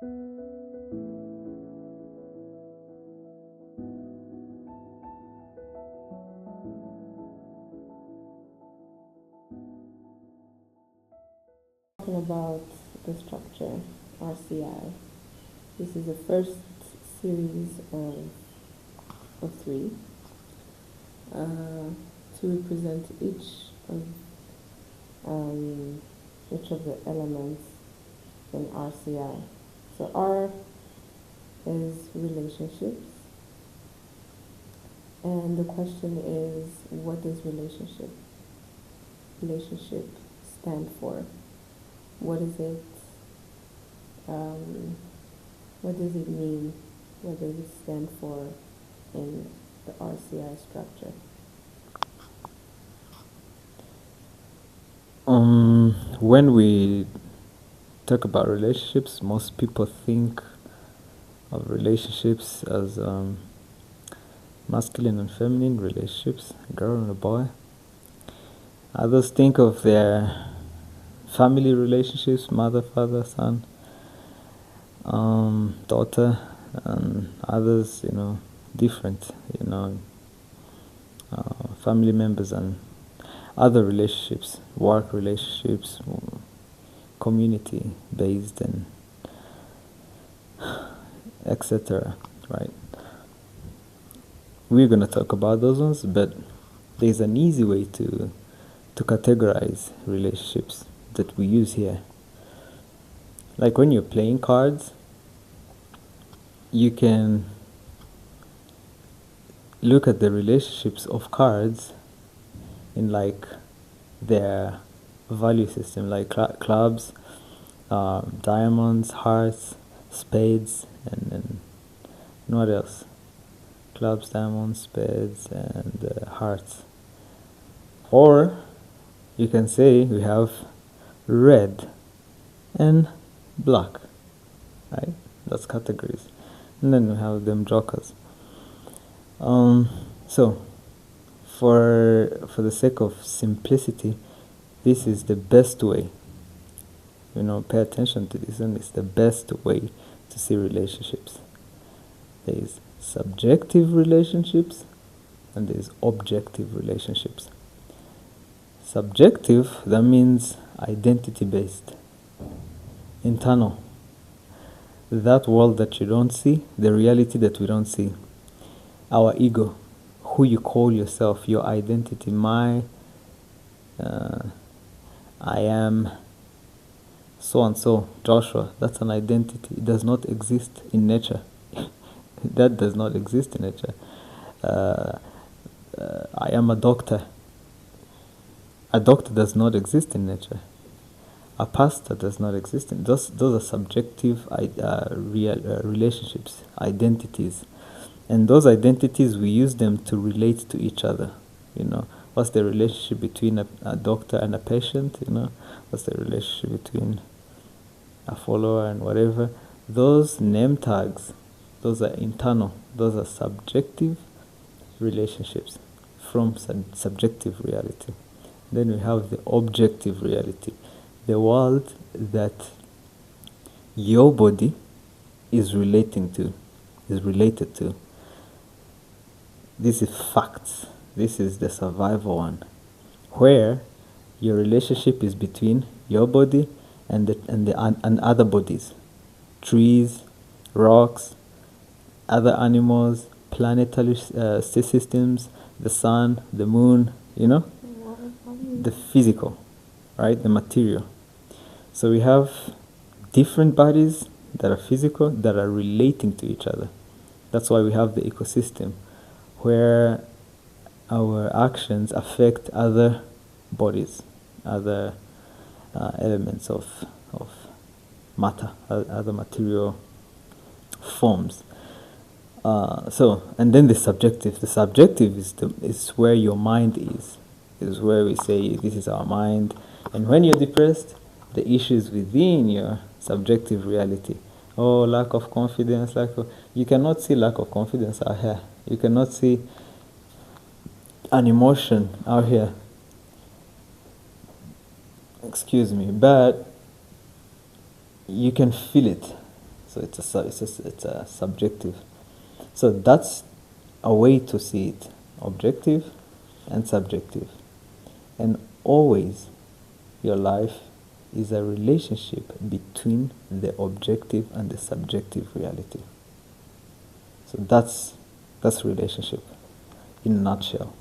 Talking about the structure, RCI. This is the first series of three to represent each of the elements in RCI. So R is relationships, and the question is, what does relationship stand for? What is it? What does it mean? What does it stand for in the RCI structure? When we talk about relationships, most people think of relationships as masculine and feminine relationships, a girl and a boy. Others think of their family relationships, mother, father, son, daughter, and others, different, family members and other relationships, work relationships, community based, and etc. Right? We're gonna talk about those ones, but there's an easy way to categorize relationships that we use here. Like when you're playing cards, you can look at the relationships of cards in like their value system, like clubs, diamonds, hearts, spades, and what else? Clubs, diamonds, spades, and hearts. Or you can say we have red and black, right? That's categories. And then we have them jokers. So for the sake of simplicity, this is the best way. Pay attention to this, and it's the best way to see relationships. There is subjective relationships and there is objective relationships. Subjective, that means identity based, internal. That world that you don't see, the reality that we don't see. Our ego, who you call yourself, your identity. I am so and so, Joshua. That's an identity. It does not exist in nature. That does not exist in nature. I am a doctor. A doctor does not exist in nature. A pastor does not exist in those are subjective relationships, identities. And those identities, we use them to relate to each other. What's the relationship between a doctor and a patient? What's the relationship between a follower and whatever? Those name tags, those are internal. Those are subjective relationships from subjective reality. Then we have the objective reality, the world that your body is related to. This is facts. This is the survival one, where your relationship is between your body and other bodies, trees, rocks, other animals, planetary systems, the sun, the moon, the physical, right? The material. So we have different bodies that are physical, that are relating to each other. That's why we have the ecosystem, where our actions affect other bodies, other elements of matter, other material forms. And then the subjective. The subjective is where your mind is where we say this is our mind. And when you're depressed, the issue is within your subjective reality. Oh, lack of confidence, you cannot see lack of confidence out here. You cannot see an emotion out here. Excuse me, but you can feel it. So it's a subjective. So that's a way to see it, objective and subjective. And always your life is a relationship between the objective and the subjective reality. So that's relationship in a nutshell.